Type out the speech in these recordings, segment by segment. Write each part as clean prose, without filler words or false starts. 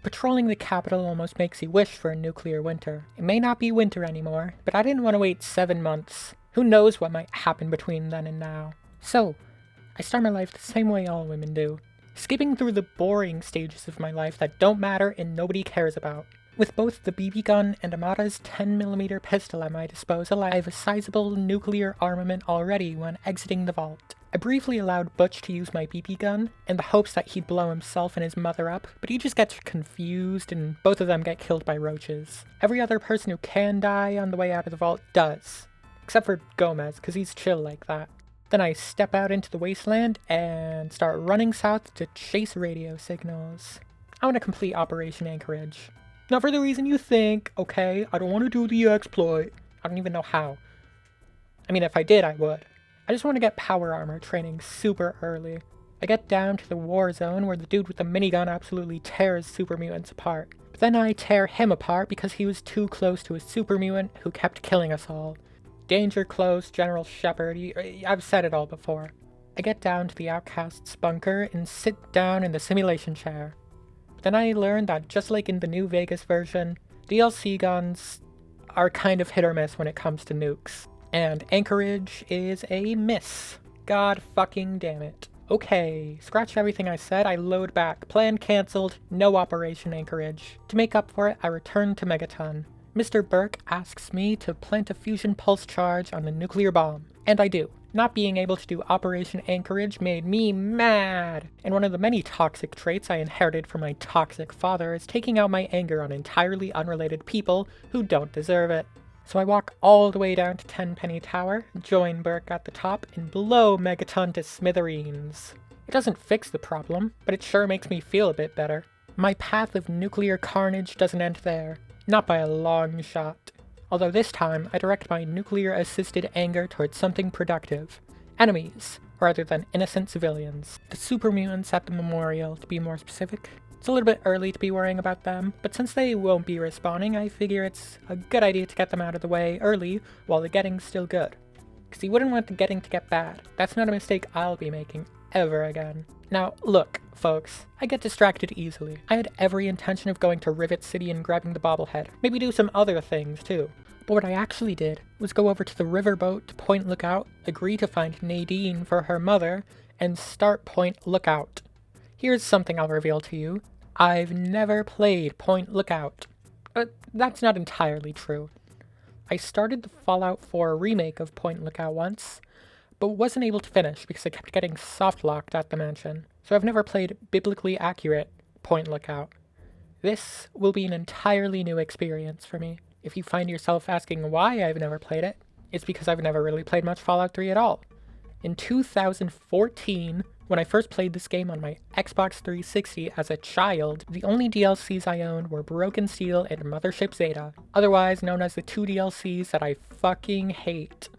Patrolling the capital almost makes you wish for a nuclear winter. It may not be winter anymore, but I didn't want to wait 7 months. Who knows what might happen between then and now. So, I start my life the same way all women do. Skipping through the boring stages of my life that don't matter and nobody cares about. With both the BB gun and Amada's 10mm pistol at my disposal, I have a sizable nuclear armament already when exiting the vault. I briefly allowed Butch to use my BB gun, in the hopes that he'd blow himself and his mother up, but he just gets confused and both of them get killed by roaches. Every other person who can die on the way out of the vault does. Except for Gomez, because he's chill like that. Then I step out into the wasteland and start running south to chase radio signals. I want to complete Operation Anchorage. Not for the reason you think, okay? I don't want to do the exploit. I don't even know how. I mean, if I did, I would. I just want to get power armor training super early. I get down to the war zone where the dude with the minigun absolutely tears super mutants apart. But then I tear him apart because he was too close to a super mutant who kept killing us all. Danger close, General Shepard, I've said it all before. I get down to the Outcast's bunker and sit down in the simulation chair. Then I learned that just like in the New Vegas version, DLC guns are kind of hit or miss when it comes to nukes. And Anchorage is a miss. God fucking damn it. Okay, scratch everything I said, I load back. Plan cancelled, no Operation Anchorage. To make up for it, I return to Megaton. Mr. Burke asks me to plant a fusion pulse charge on the nuclear bomb. And I do. Not being able to do Operation Anchorage made me mad! And one of the many toxic traits I inherited from my toxic father is taking out my anger on entirely unrelated people who don't deserve it. So I walk all the way down to Tenpenny Tower, join Burke at the top, and blow Megaton to smithereens. It doesn't fix the problem, but it sure makes me feel a bit better. My path of nuclear carnage doesn't end there. Not by a long shot. Although this time, I direct my nuclear-assisted anger towards something productive. Enemies, rather than innocent civilians. The super mutants at the memorial, to be more specific. It's a little bit early to be worrying about them, but since they won't be respawning, I figure it's a good idea to get them out of the way early while the getting's still good. Because you wouldn't want the getting to get bad. That's not a mistake I'll be making ever again. Now, look, folks, I get distracted easily. I had every intention of going to Rivet City and grabbing the bobblehead. Maybe do some other things, too. But what I actually did was go over to the riverboat to Point Lookout, agree to find Nadine for her mother, and start Point Lookout. Here's something I'll reveal to you. I've never played Point Lookout. That's not entirely true. I started the Fallout 4 remake of Point Lookout once, but wasn't able to finish because I kept getting soft-locked at the mansion, so I've never played biblically accurate Point Lookout. This will be an entirely new experience for me. If you find yourself asking why I've never played it, it's because I've never really played much Fallout 3 at all. In 2014, when I first played this game on my Xbox 360 as a child, the only DLCs I owned were Broken Steel and Mothership Zeta, otherwise known as the two DLCs that I fucking hate.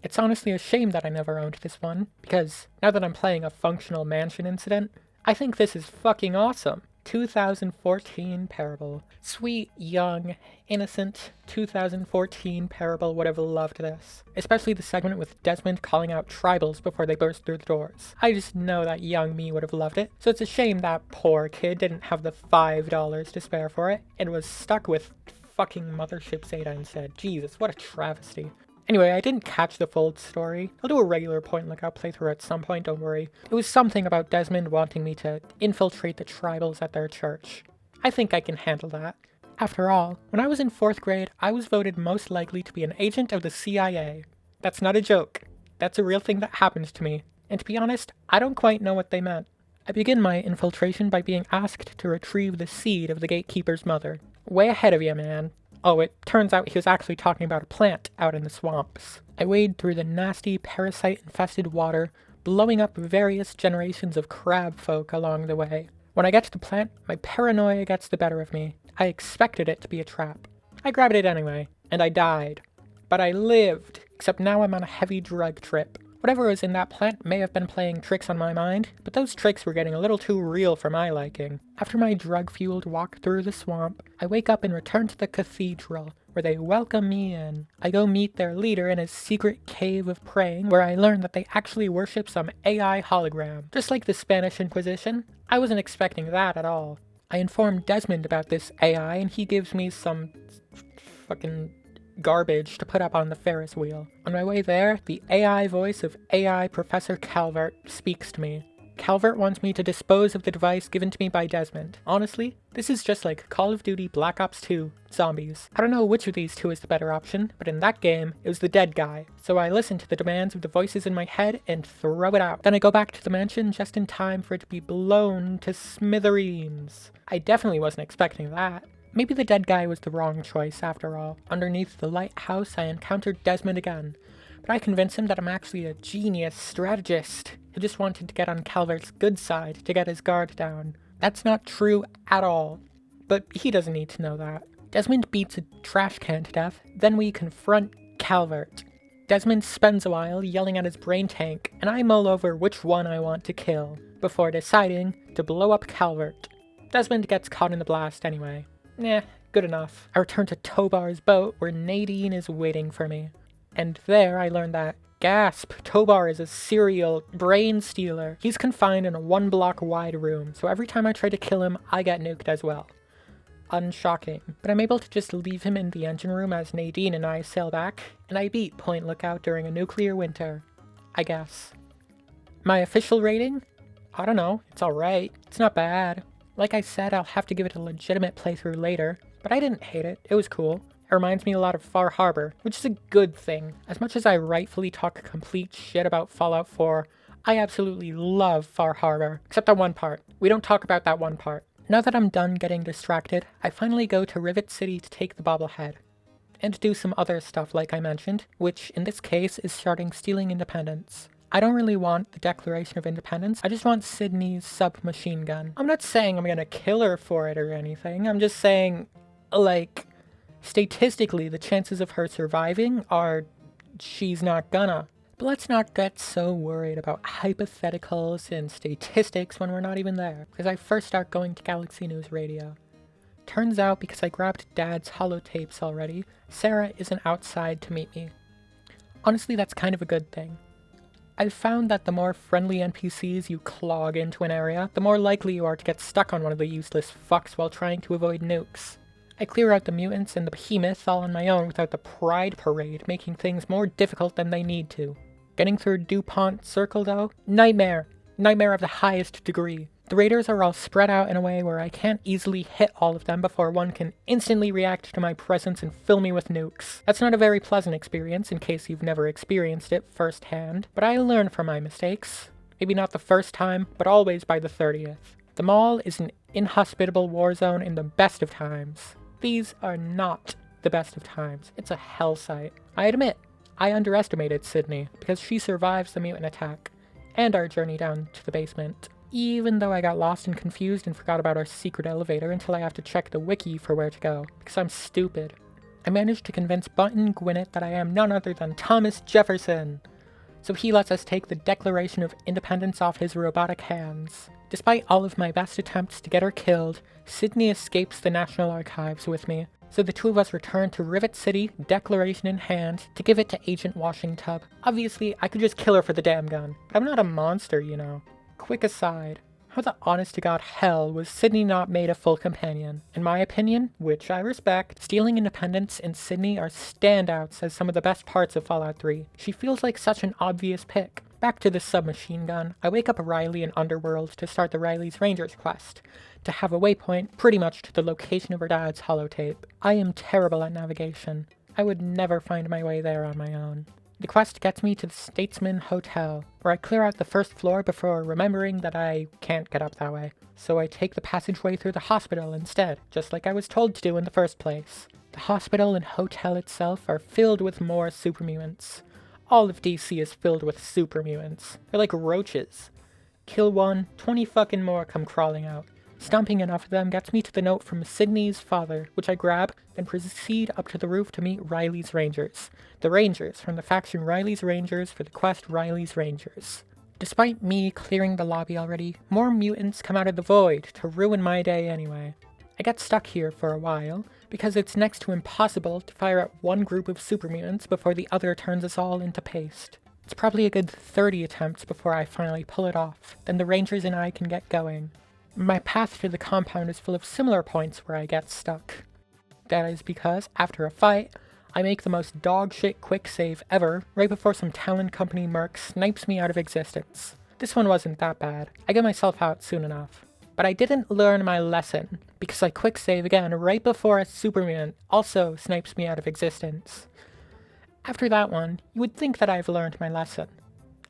It's honestly a shame that I never owned this one, because now that I'm playing a functional mansion incident, I think this is fucking awesome. 2014 Parable. Sweet, young, innocent 2014 Parable would have loved this. Especially the segment with Desmond calling out tribals before they burst through the doors. I just know that young me would have loved it, so it's a shame that poor kid didn't have the $5 to spare for it, and was stuck with fucking Mothership Zeta instead. Jesus, what a travesty. Anyway, I didn't catch the full story. I'll do a regular Point Lookout playthrough at some point, don't worry. It was something about Desmond wanting me to infiltrate the tribals at their church. I think I can handle that. After all, when I was in 4th grade, I was voted most likely to be an agent of the CIA. That's not a joke. That's a real thing that happened to me. And to be honest, I don't quite know what they meant. I begin my infiltration by being asked to retrieve the seed of the gatekeeper's mother. Way ahead of you, man. Oh, it turns out he was actually talking about a plant out in the swamps. I wade through the nasty, parasite-infested water, blowing up various generations of crab folk along the way. When I get to the plant, my paranoia gets the better of me. I expected it to be a trap. I grabbed it anyway, and I died. But I lived, except now I'm on a heavy drug trip. Whatever was in that plant may have been playing tricks on my mind, but those tricks were getting a little too real for my liking. After my drug-fueled walk through the swamp, I wake up and return to the cathedral, where they welcome me in. I go meet their leader in his secret cave of praying, where I learn that they actually worship some AI hologram. Just like the Spanish Inquisition, I wasn't expecting that at all. I inform Desmond about this AI, and he gives me some fucking garbage to put up on the Ferris wheel. On my way there, the AI voice of AI Professor Calvert speaks to me. Calvert wants me to dispose of the device given to me by Desmond. Honestly, this is just like Call of Duty Black Ops 2 Zombies. I don't know which of these two is the better option, but in that game, it was the dead guy. So I listen to the demands of the voices in my head and throw it out. Then I go back to the mansion just in time for it to be blown to smithereens. I definitely wasn't expecting that. Maybe the dead guy was the wrong choice after all. Underneath the lighthouse, I encountered Desmond again, but I convinced him that I'm actually a genius strategist who just wanted to get on Calvert's good side to get his guard down. That's not true at all, but he doesn't need to know that. Desmond beats a trash can to death, then we confront Calvert. Desmond spends a while yelling at his brain tank, and I mull over which one I want to kill, before deciding to blow up Calvert. Desmond gets caught in the blast anyway. Good enough. I return to Tobar's boat where Nadine is waiting for me. And there I learned that, gasp, Tobar is a serial brain stealer. He's confined in a 1-block wide room, so every time I try to kill him, I get nuked as well. Unshocking. But I'm able to just leave him in the engine room as Nadine and I sail back, and I beat Point Lookout during a nuclear winter. I guess. My official rating? I don't know, it's alright. It's not bad. Like I said, I'll have to give it a legitimate playthrough later, but I didn't hate it. It was cool. It reminds me a lot of Far Harbor, which is a good thing. As much as I rightfully talk complete shit about Fallout 4, I absolutely love Far Harbor, except that one part. We don't talk about that one part. Now that I'm done getting distracted, I finally go to Rivet City to take the bobblehead. And do some other stuff like I mentioned, which in this case is starting stealing independence. I don't really want the Declaration of Independence, I just want Sydney's submachine gun. I'm not saying I'm gonna kill her for it or anything, I'm just saying, like, statistically the chances of her surviving are she's not gonna. But let's not get so worried about hypotheticals and statistics when we're not even there, because I first start going to Galaxy News Radio. Turns out, because I grabbed Dad's holotapes already, Sarah isn't outside to meet me. Honestly, that's kind of a good thing. I've found that the more friendly NPCs you clog into an area, the more likely you are to get stuck on one of the useless fucks while trying to avoid nukes. I clear out the mutants and the behemoth all on my own without the pride parade making things more difficult than they need to. Getting through DuPont Circle though? Nightmare! Nightmare of the highest degree. The raiders are all spread out in a way where I can't easily hit all of them before one can instantly react to my presence and fill me with nukes. That's not a very pleasant experience in case you've never experienced it firsthand, but I learn from my mistakes. Maybe not the first time, but always by the 30th. The mall is an inhospitable war zone in the best of times. These are not the best of times. It's a hell site. I admit, I underestimated Sydney because she survives the mutant attack and our journey down to the basement. Even though I got lost and confused and forgot about our secret elevator until I have to check the wiki for where to go, because I'm stupid. I managed to convince Button Gwinnett that I am none other than Thomas Jefferson, so he lets us take the Declaration of Independence off his robotic hands. Despite all of my best attempts to get her killed, Sydney escapes the National Archives with me, so the two of us return to Rivet City, Declaration in hand, to give it to Agent Washington. Obviously, I could just kill her for the damn gun, but I'm not a monster, you know. Quick aside, how the honest-to-God hell was Sydney not made a full companion? In my opinion, which I respect, stealing independence and Sydney are standouts as some of the best parts of Fallout 3. She feels like such an obvious pick. Back to the submachine gun, I wake up Riley in Underworld to start the Riley's Rangers quest, to have a waypoint pretty much to the location of her dad's holotape. I am terrible at navigation. I would never find my way there on my own. The quest gets me to the Statesman Hotel, where I clear out the first floor before remembering that I can't get up that way. So I take the passageway through the hospital instead, just like I was told to do in the first place. The hospital and hotel itself are filled with more supermutants. All of DC is filled with supermutants. They're like roaches. Kill one, 20 fucking more come crawling out. Stomping enough of them gets me to the note from Sydney's father, which I grab, then proceed up to the roof to meet Riley's Rangers. The Rangers, from the faction Riley's Rangers for the quest Riley's Rangers. Despite me clearing the lobby already, more mutants come out of the void to ruin my day anyway. I get stuck here for a while, because it's next to impossible to fire at one group of super mutants before the other turns us all into paste. It's probably a good 30 attempts before I finally pull it off, then the Rangers and I can get going. My path to the compound is full of similar points where I get stuck. That is because, after a fight, I make the most dogshit quick save ever right before some Talon Company merc snipes me out of existence. This one wasn't that bad. I get myself out soon enough. But I didn't learn my lesson, because I quick save again right before a supermutant also snipes me out of existence. After that one, you would think that I've learned my lesson.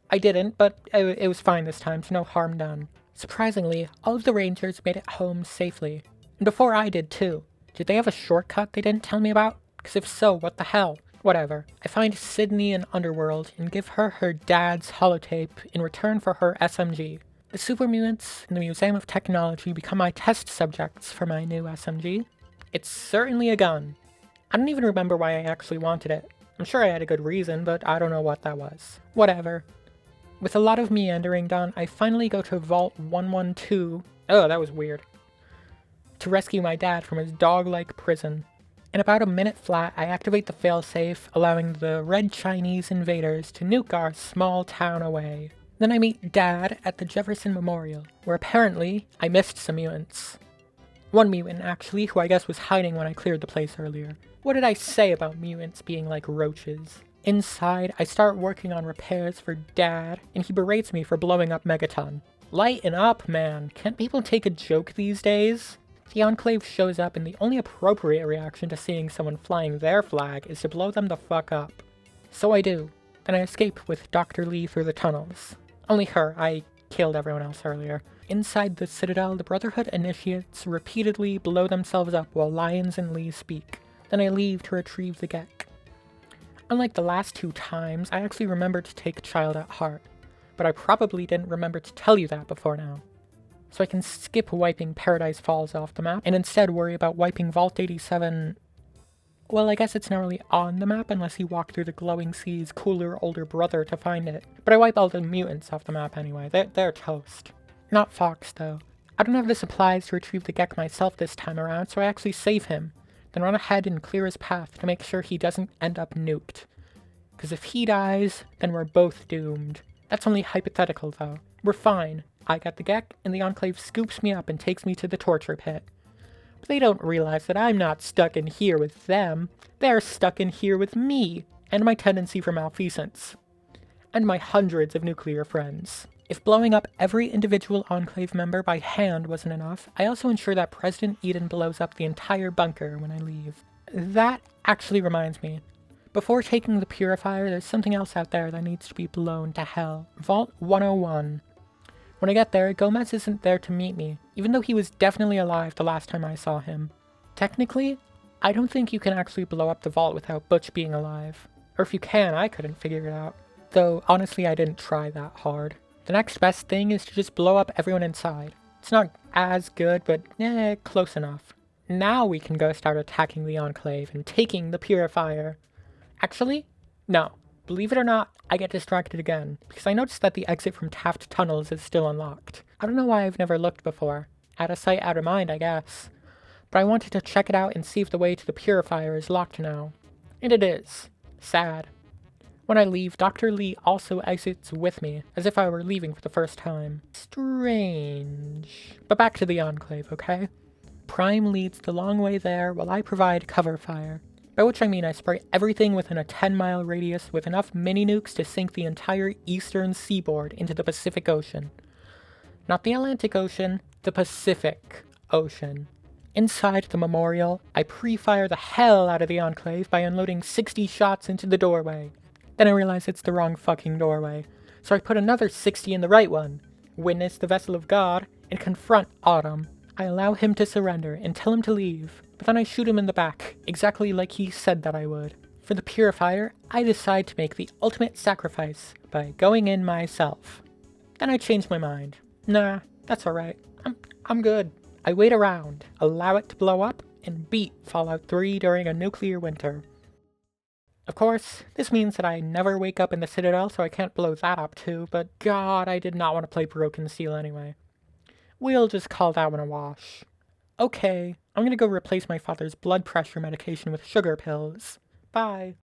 I didn't, but it was fine this time, so no harm done. Surprisingly, all of the rangers made it home safely. And before I did too. Did they have a shortcut they didn't tell me about? Because if so, what the hell? Whatever. I find Sydney in Underworld and give her her dad's holotape in return for her SMG. The super mutants in the Museum of Technology become my test subjects for my new SMG. It's certainly a gun. I don't even remember why I actually wanted it. I'm sure I had a good reason, but I don't know what that was. Whatever. With a lot of meandering done, I finally go to Vault 112. Oh, that was weird. To rescue my dad from his dog-like prison. In about a minute flat, I activate the failsafe, allowing the red Chinese invaders to nuke our small town away. Then I meet Dad at the Jefferson Memorial, where apparently I missed some mutants. One mutant, actually, who I guess was hiding when I cleared the place earlier. What did I say about mutants being like roaches? Inside, I start working on repairs for Dad, and he berates me for blowing up Megaton. Lighten up, man. Can't people take a joke these days? The Enclave shows up, and the only appropriate reaction to seeing someone flying their flag is to blow them the fuck up. So I do. Then I escape with Dr. Lee through the tunnels. Only her, I killed everyone else earlier. Inside the Citadel, the Brotherhood initiates repeatedly blow themselves up while Lyons and Lee speak. Then I leave to retrieve the Gek. Unlike the last two times, I actually remembered to take Child at heart. But I probably didn't remember to tell you that before now. So I can skip wiping Paradise Falls off the map, and instead worry about wiping Vault 87... Well, I guess it's not really on the map unless you walk through the Glowing Sea's cooler older brother to find it. But I wipe all the mutants off the map anyway. They're toast. Not Fox, though. I don't have the supplies to retrieve the Gek myself this time around, so I actually save him. Then run ahead and clear his path to make sure he doesn't end up nuked. Because if he dies, then we're both doomed. That's only hypothetical, though. We're fine. I got the Gek, and the Enclave scoops me up and takes me to the torture pit. But they don't realize that I'm not stuck in here with them. They're stuck in here with me, and my tendency for malfeasance. And my hundreds of nuclear friends. If blowing up every individual Enclave member by hand wasn't enough, I also ensure that President Eden blows up the entire bunker when I leave. That actually reminds me. Before taking the Purifier, there's something else out there that needs to be blown to hell. Vault 101. When I get there, Gomez isn't there to meet me, even though he was definitely alive the last time I saw him. Technically, I don't think you can actually blow up the vault without Butch being alive. Or if you can, I couldn't figure it out. Though, honestly, I didn't try that hard. The next best thing is to just blow up everyone inside. It's not as good, but close enough. Now we can go start attacking the Enclave and taking the Purifier. Actually, no. Believe it or not, I get distracted again, because I noticed that the exit from Taft Tunnels is still unlocked. I don't know why I've never looked before. Out of sight, out of mind, I guess. But I wanted to check it out and see if the way to the Purifier is locked now. And it is. Sad. When I leave, Dr. Lee also exits with me, as if I were leaving for the first time. Strange. But back to the Enclave, okay? Prime leads the long way there while I provide cover fire. By which I mean I spray everything within a 10-mile radius with enough mini-nukes to sink the entire eastern seaboard into the Pacific Ocean. Not the Atlantic Ocean, the Pacific Ocean. Inside the memorial, I pre-fire the hell out of the Enclave by unloading 60 shots into the doorway. Then I realize it's the wrong fucking doorway, so I put another 60 in the right one, witness the vessel of God, and confront Autumn. I allow him to surrender and tell him to leave, but then I shoot him in the back, exactly like he said that I would. For the Purifier, I decide to make the ultimate sacrifice by going in myself. Then I change my mind. Nah, that's alright. I'm good. I wait around, allow it to blow up, and beat Fallout 3 during a nuclear winter. Of course, this means that I never wake up in the Citadel, so I can't blow that up too, but god, I did not want to play Broken Steel anyway. We'll just call that one a wash. Okay, I'm gonna go replace my father's blood pressure medication with sugar pills. Bye.